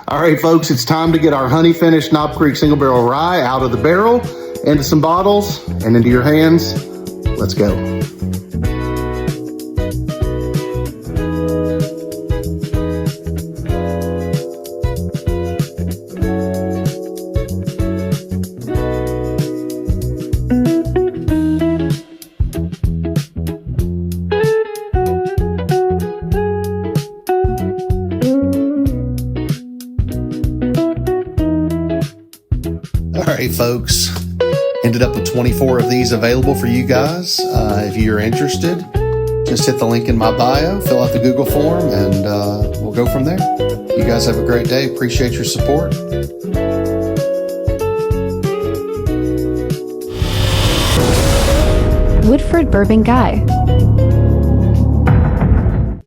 All right, folks, it's time to get our honey finished Knob Creek single barrel rye out of the barrel, into some bottles, and into your hands. Let's go. All right, folks, ended up with 24 of these available for you guys. If you're interested, just hit the link in my bio, fill out the Google form, and we'll go from there. You guys have a great day. Appreciate your support. Woodford Bourbon Guy.